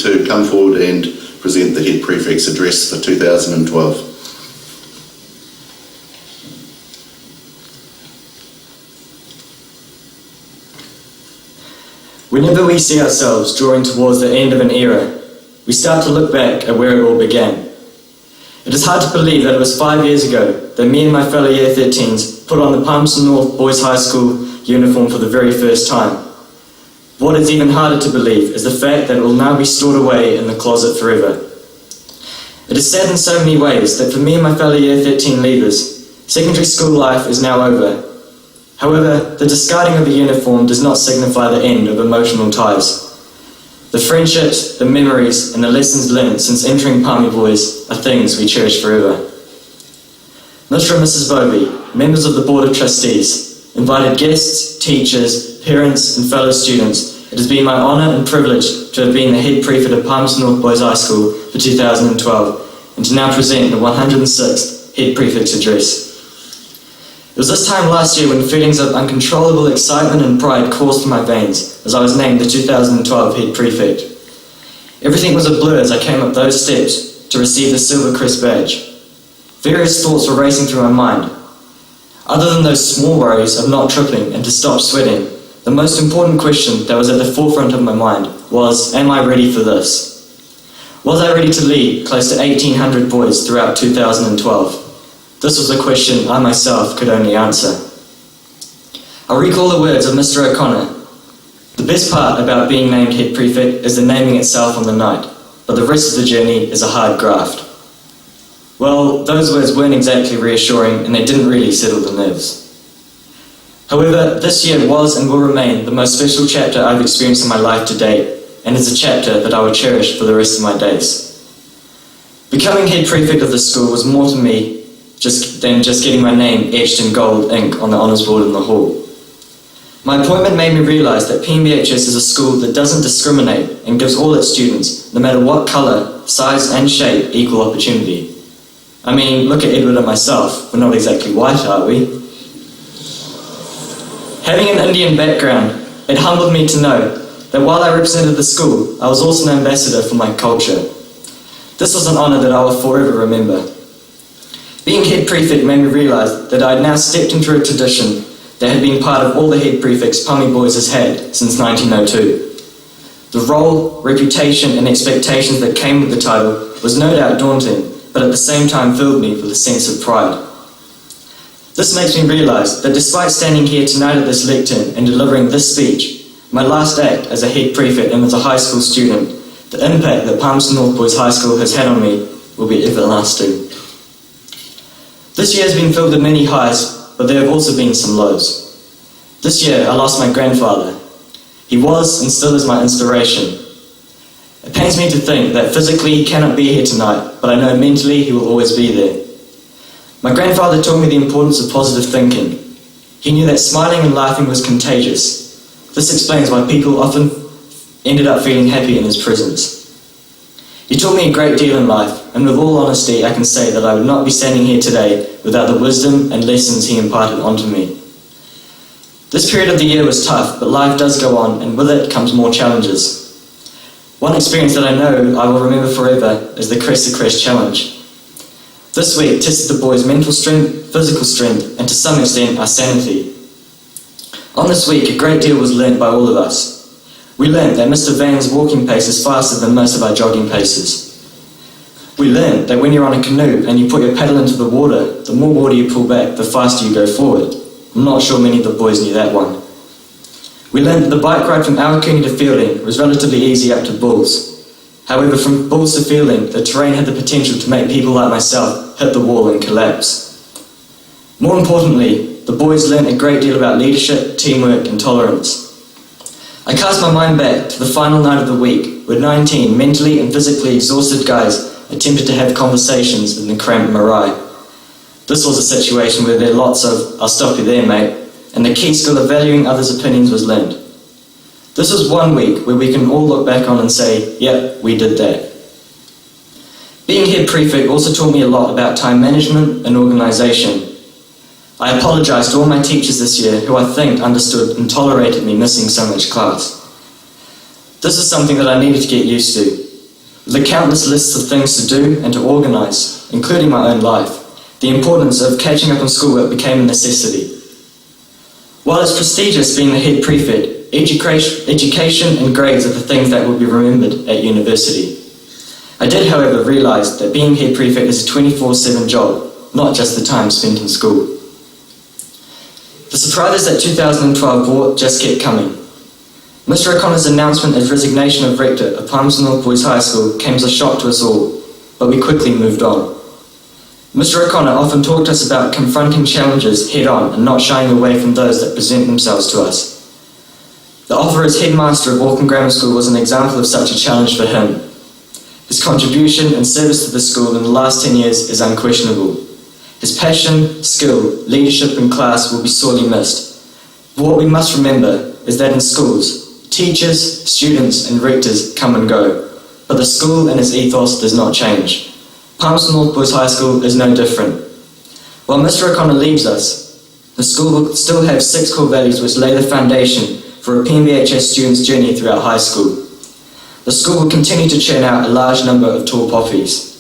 to come forward and present the Head Prefect's address for 2012. Whenever we see ourselves drawing towards the end of an era, we start to look back at where it all began. It is hard to believe that it was 5 years ago that me and my fellow Year 13s put on the Palmerston North Boys High School uniform for the very first time. What is even harder to believe is the fact that it will now be stored away in the closet forever. It is sad in so many ways that for me and my fellow Year 13 leavers, secondary school life is now over. However, the discarding of a uniform does not signify the end of emotional ties. The friendships, the memories, and the lessons learned since entering Palmy Boys are things we cherish forever. Mr. and Mrs. Bovey, members of the Board of Trustees, invited guests, teachers, parents, and fellow students, it has been my honour and privilege to have been the Head Prefect of Palmerston North Boys High School for 2012 and to now present the 106th Head Prefect's address. It was this time last year when feelings of uncontrollable excitement and pride coursed through my veins as I was named the 2012 Head Prefect. Everything was a blur as I came up those steps to receive the Silver Crest badge. Various thoughts were racing through my mind. Other than those small worries of not tripping and to stop sweating, the most important question that was at the forefront of my mind was, am I ready for this? Was I ready to lead close to 1,800 boys throughout 2012? This was a question I myself could only answer. I recall the words of Mr. O'Connor. The best part about being named Head Prefect is the naming itself on the night, but the rest of the journey is a hard graft. Well, those words weren't exactly reassuring and they didn't really settle the nerves. However, this year was and will remain the most special chapter I've experienced in my life to date, and is a chapter that I will cherish for the rest of my days. Becoming Head Prefect of the school was more to me than just getting my name etched in gold ink on the honours board in the hall. My appointment made me realise that PNBHS is a school that doesn't discriminate and gives all its students, no matter what colour, size and shape, equal opportunity. I mean, look at Edward and myself, we're not exactly white, are we? Having an Indian background, it humbled me to know that while I represented the school, I was also an ambassador for my culture. This was an honour that I will forever remember. Being Head Prefect made me realise that I had now stepped into a tradition that had been part of all the Head Prefects Palmy Boys has had since 1902. The role, reputation and expectations that came with the title was no doubt daunting, but at the same time filled me with a sense of pride. This makes me realise that despite standing here tonight at this lectern and delivering this speech, my last act as a Head Prefect and as a high school student, the impact that Palmerston North Boys High School has had on me will be everlasting. This year has been filled with many highs, but there have also been some lows. This year I lost my grandfather. He was and still is my inspiration. It pains me to think that physically he cannot be here tonight, but I know mentally he will always be there. My grandfather taught me the importance of positive thinking. He knew that smiling and laughing was contagious. This explains why people often ended up feeling happy in his presence. He taught me a great deal in life, and with all honesty I can say that I would not be standing here today without the wisdom and lessons he imparted onto me. This period of the year was tough, but life does go on, and with it comes more challenges. One experience that I know I will remember forever is the Crest to Crest Challenge. This week tested the boys' mental strength, physical strength, and to some extent our sanity. On this week a great deal was learnt by all of us. We learned that Mr. Van's walking pace is faster than most of our jogging paces. We learned that when you're on a canoe and you put your paddle into the water, the more water you pull back, the faster you go forward. I'm not sure many of the boys knew that one. We learned that the bike ride from Awakuni to Fielding was relatively easy up to Bulls. However, from Bulls to Fielding, the terrain had the potential to make people like myself hit the wall and collapse. More importantly, the boys learned a great deal about leadership, teamwork and tolerance. I cast my mind back to the final night of the week, where 19 mentally and physically exhausted guys attempted to have conversations in the cramped marae. This was a situation where there were lots of, "I'll stop you there, mate," and the key skill of valuing others' opinions was learned. This was one week where we can all look back on and say, yep, we did that. Being Head Prefect also taught me a lot about time management and organisation. I apologise to all my teachers this year who I think understood and tolerated me missing so much class. This is something that I needed to get used to. The countless lists of things to do and to organise, including my own life, the importance of catching up on schoolwork became a necessity. While it's prestigious being the head prefect, education and grades are the things that will be remembered at university. I did, however, realise that being head prefect is a 24/7 job, not just the time spent in school. The surprises that 2012 brought just kept coming. Mr. O'Connor's announcement of resignation of rector of Palmerston North Boys High School came as a shock to us all, but we quickly moved on. Mr. O'Connor often talked to us about confronting challenges head-on and not shying away from those that present themselves to us. The offer as headmaster of Auckland Grammar School was an example of such a challenge for him. His contribution and service to the school in the last 10 years is unquestionable. His passion, skill, leadership and class will be sorely missed. But what we must remember is that in schools, teachers, students and rectors come and go, but the school and its ethos does not change. Palmerston North Boys High School is no different. While Mr. O'Connor leaves us, the school will still have 6 core values which lay the foundation for a PNBHS student's journey throughout high school. The school will continue to churn out a large number of tall poppies.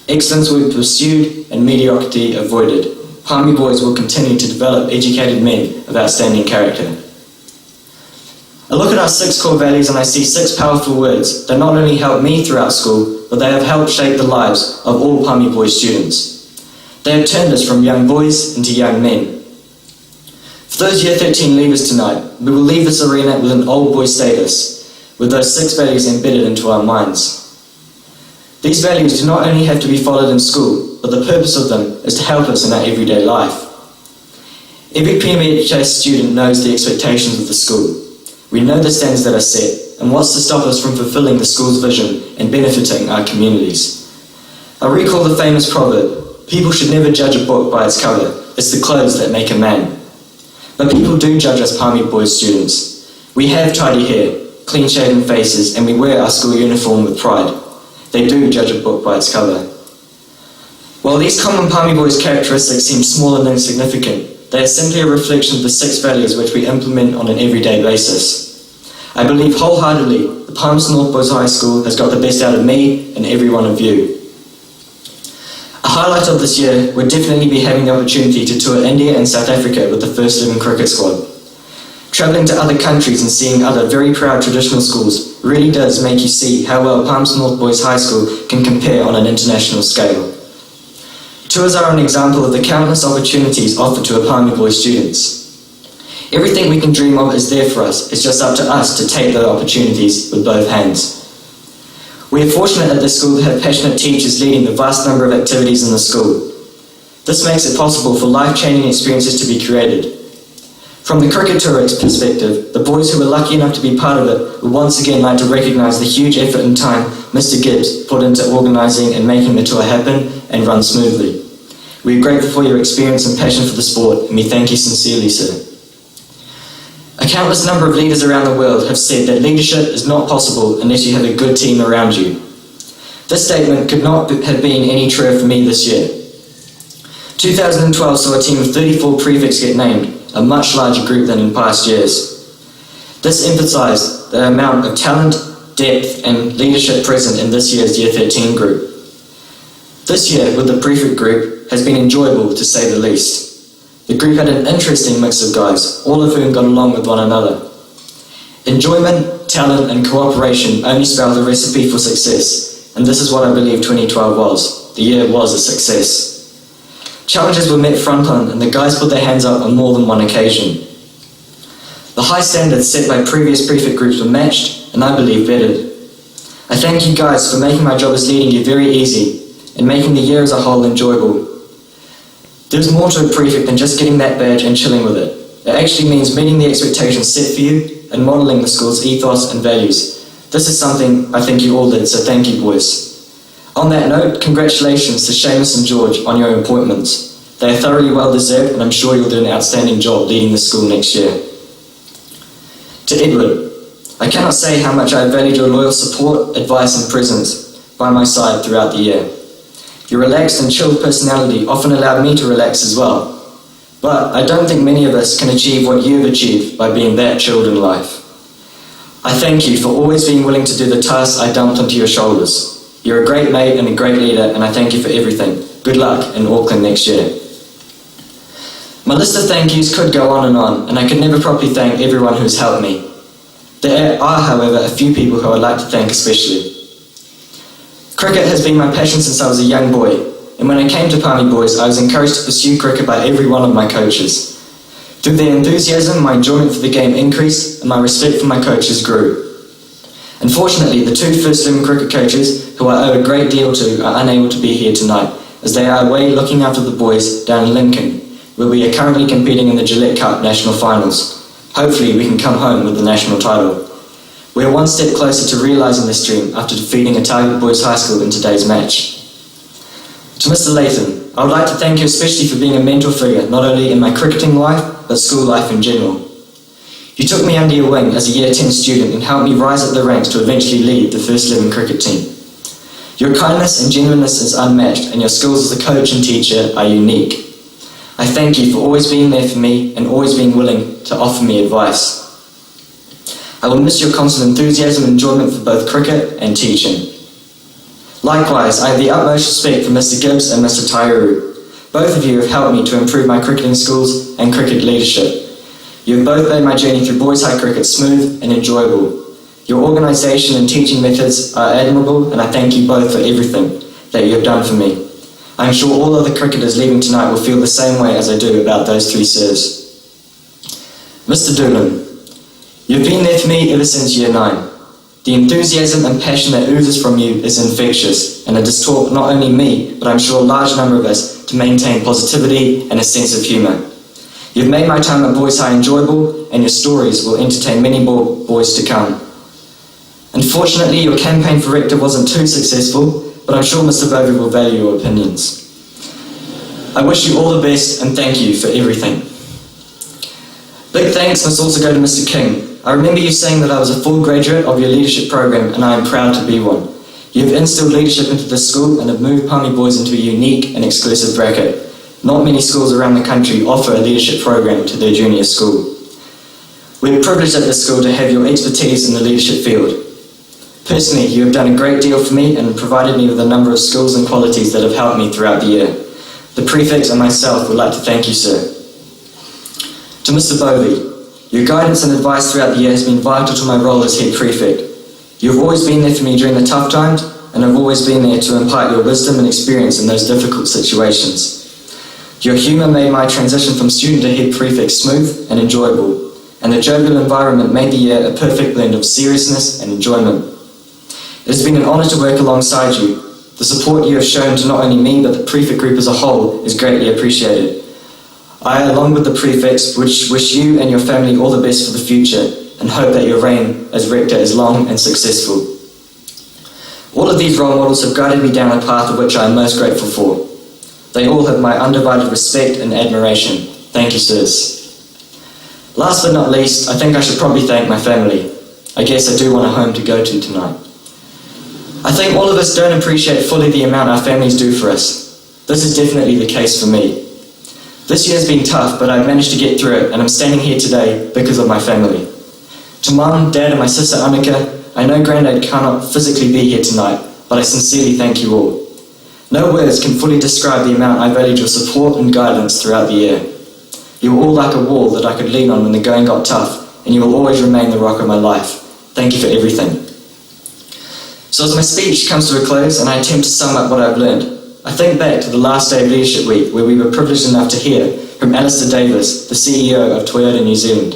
Excellence will be pursued and mediocrity avoided. Palmy boys will continue to develop educated men of outstanding character. I look at our 6 core values and I see 6 powerful words that not only help me throughout school, but they have helped shape the lives of all Palmy Boys students. They have turned us from young boys into young men. For those Year 13 leavers tonight, we will leave this arena with an old boy status, with those 6 values embedded into our minds. These values do not only have to be followed in school, but the purpose of them is to help us in our everyday life. Every PNBHS student knows the expectations of the school. We know the standards that are set, and what's to stop us from fulfilling the school's vision and benefiting our communities. I recall the famous proverb, people should never judge a book by its cover, it's the clothes that make a man. But people do judge us Palmy Boys students. We have tidy hair, clean-shaven faces, and we wear our school uniform with pride. They do judge a book by its cover. While these common Palmy Boys characteristics seem small and insignificant, they are simply a reflection of the 6 values which we implement on an everyday basis. I believe wholeheartedly the Palmerston North Boys High School has got the best out of me and every one of you. A highlight of this year would definitely be having the opportunity to tour India and South Africa with the First 11 cricket squad. Travelling to other countries and seeing other very proud traditional schools really does make you see how well Palmerston North Boys High School can compare on an international scale. Tours are an example of the countless opportunities offered to Palmy Boys students. Everything we can dream of is there for us, it's just up to us to take those opportunities with both hands. We are fortunate at this school to have passionate teachers leading the vast number of activities in the school. This makes it possible for life-changing experiences to be created. From the cricket tour's perspective, the boys who were lucky enough to be part of it would once again like to recognise the huge effort and time Mr. Gibbs put into organising and making the tour happen and run smoothly. We are grateful for your experience and passion for the sport, and we thank you sincerely, sir. A countless number of leaders around the world have said that leadership is not possible unless you have a good team around you. This statement could not have been any truer for me this year. 2012 saw a team of 34 prefects get named, a much larger group than in past years. This emphasised the amount of talent, depth and leadership present in this year's Year 13 group. This year, with the prefect group, has been enjoyable to say the least. The group had an interesting mix of guys, all of whom got along with one another. Enjoyment, talent and cooperation only spell the recipe for success, and this is what I believe 2012 was. The year was a success. Challenges were met front on, and the guys put their hands up on more than one occasion. The high standards set by previous prefect groups were matched, and I believe bettered. I thank you guys for making my job as leading you very easy, and making the year as a whole enjoyable. There's more to a prefect than just getting that badge and chilling with it. It actually means meeting the expectations set for you, and modelling the school's ethos and values. This is something I think you all did, so thank you boys. On that note, congratulations to Seamus and George on your appointments. They are thoroughly well deserved, and I'm sure you'll do an outstanding job leading the school next year. To Edward, I cannot say how much I have valued your loyal support, advice and presence by my side throughout the year. Your relaxed and chilled personality often allowed me to relax as well. But I don't think many of us can achieve what you have achieved by being that chilled in life. I thank you for always being willing to do the tasks I dumped onto your shoulders. You're a great mate and a great leader, and I thank you for everything. Good luck in Auckland next year. My list of thank yous could go on, and I could never properly thank everyone who's helped me. There are, however, a few people who I'd like to thank especially. Cricket has been my passion since I was a young boy, and when I came to Palmy Boys, I was encouraged to pursue cricket by every one of my coaches. Through their enthusiasm, my enjoyment for the game increased, and my respect for my coaches grew. Unfortunately, the two First 11 cricket coaches, who I owe a great deal to, are unable to be here tonight, as they are away looking after the boys down in Lincoln, where we are currently competing in the Gillette Cup National Finals. Hopefully we can come home with the national title. We are one step closer to realising this dream after defeating Otago Boys High School in today's match. To Mr. Layton, I would like to thank you especially for being a mentor figure, not only in my cricketing life, but school life in general. You took me under your wing as a Year 10 student and helped me rise up the ranks to eventually lead the First 11 cricket team. Your kindness and genuineness is unmatched, and your skills as a coach and teacher are unique. I thank you for always being there for me and always being willing to offer me advice. I will miss your constant enthusiasm and enjoyment for both cricket and teaching. Likewise, I have the utmost respect for Mr. Gibbs and Mr. Tairu. Both of you have helped me to improve my cricketing skills and cricket leadership. You have both made my journey through boys high cricket smooth and enjoyable. Your organisation and teaching methods are admirable, and I thank you both for everything that you have done for me. I am sure all other cricketers leaving tonight will feel the same way as I do about those three sirs. Mr. Doolan, you've been there for me ever since Year 9. The enthusiasm and passion that oozes from you is infectious, and it has taught not only me, but I'm sure a large number of us, to maintain positivity and a sense of humour. You've made my time at Boys High enjoyable, and your stories will entertain many more boys to come. Unfortunately, your campaign for rector wasn't too successful, but I'm sure Mr. Bovey will value your opinions. I wish you all the best and thank you for everything. Big thanks must also go to Mr. King. I remember you saying that I was a full graduate of your leadership program, and I am proud to be one. You have instilled leadership into this school and have moved Palmy Boys into a unique and exclusive bracket. Not many schools around the country offer a leadership program to their junior school. We are privileged at this school to have your expertise in the leadership field. Personally, you have done a great deal for me and provided me with a number of skills and qualities that have helped me throughout the year. The Prefect and myself would like to thank you, sir. To Mr. Bovey, your guidance and advice throughout the year has been vital to my role as Head Prefect. You have always been there for me during the tough times, and have always been there to impart your wisdom and experience in those difficult situations. Your humour made my transition from student to Head Prefect smooth and enjoyable, and the jovial environment made the year a perfect blend of seriousness and enjoyment. It has been an honour to work alongside you. The support you have shown to not only me but the Prefect group as a whole is greatly appreciated. I, along with the Prefects, wish you and your family all the best for the future and hope that your reign as Rector is long and successful. All of these role models have guided me down a path of which I am most grateful for. They all have my undivided respect and admiration. Thank you, sirs. Last but not least, I think I should probably thank my family. I guess I do want a home to go to tonight. I think all of us don't appreciate fully the amount our families do for us. This is definitely the case for me. This year has been tough, but I've managed to get through it, and I'm standing here today because of my family. To Mum, Dad, and my sister Annika, I know Grandad cannot physically be here tonight, but I sincerely thank you all. No words can fully describe the amount I valued your support and guidance throughout the year. You were all like a wall that I could lean on when the going got tough, and you will always remain the rock of my life. Thank you for everything. So as my speech comes to a close and I attempt to sum up what I've learned, I think back to the last day of Leadership Week where we were privileged enough to hear from Alistair Davis, the CEO of Toyota New Zealand.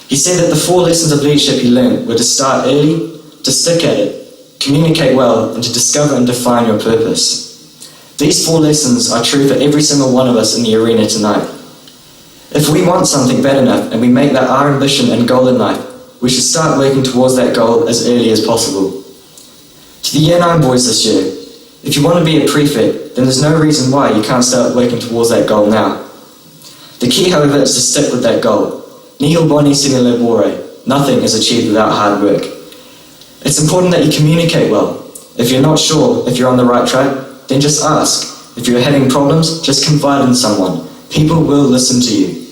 He said that the 4 lessons of leadership he learned were to start early, to stick at it, communicate well, and to discover and define your purpose. These 4 lessons are true for every single one of us in the arena tonight. If we want something bad enough and we make that our ambition and goal in life, we should start working towards that goal as early as possible. To the Year 9 boys this year, if you want to be a prefect, then there's no reason why you can't start working towards that goal now. The key, however, is to stick with that goal. Nihil boni sine labore. Nothing is achieved without hard work. It's important that you communicate well. If you're not sure if you're on the right track, then just ask. If you're having problems, just confide in someone. People will listen to you.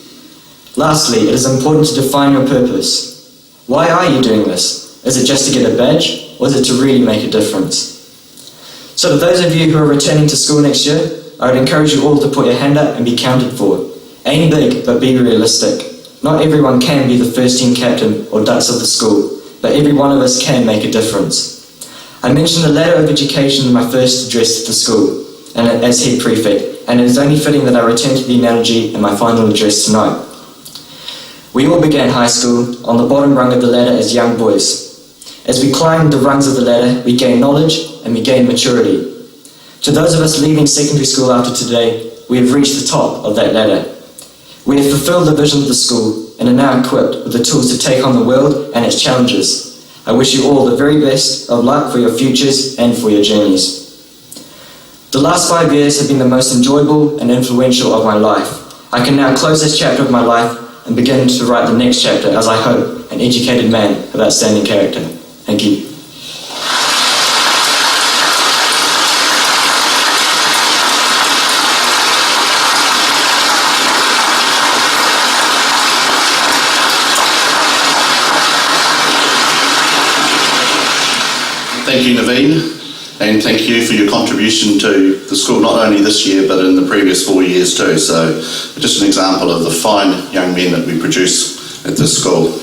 Lastly, it is important to define your purpose. Why are you doing this? Is it just to get a badge, or is it to really make a difference? So to those of you who are returning to school next year, I would encourage you all to put your hand up and be counted for. Aim big, but be realistic. Not everyone can be the first team captain or dux of the school, but every one of us can make a difference. I mentioned the ladder of education in my first address to the school, and as head prefect, and it is only fitting that I return to the analogy in my final address tonight. We all began high school on the bottom rung of the ladder as young boys. As we climbed the rungs of the ladder, we gained knowledge and we gained maturity. To those of us leaving secondary school after today, we have reached the top of that ladder. We have fulfilled the vision of the school and are now equipped with the tools to take on the world and its challenges. I wish you all the very best of luck for your futures and for your journeys. The last 5 years have been the most enjoyable and influential of my life. I can now close this chapter of my life and begin to write the next chapter as I hope, an educated man of outstanding character. Thank you. Thank you, Navin, and thank you for your contribution to the school, not only this year, but in the previous 4 years too. So just an example of the fine young men that we produce at this school.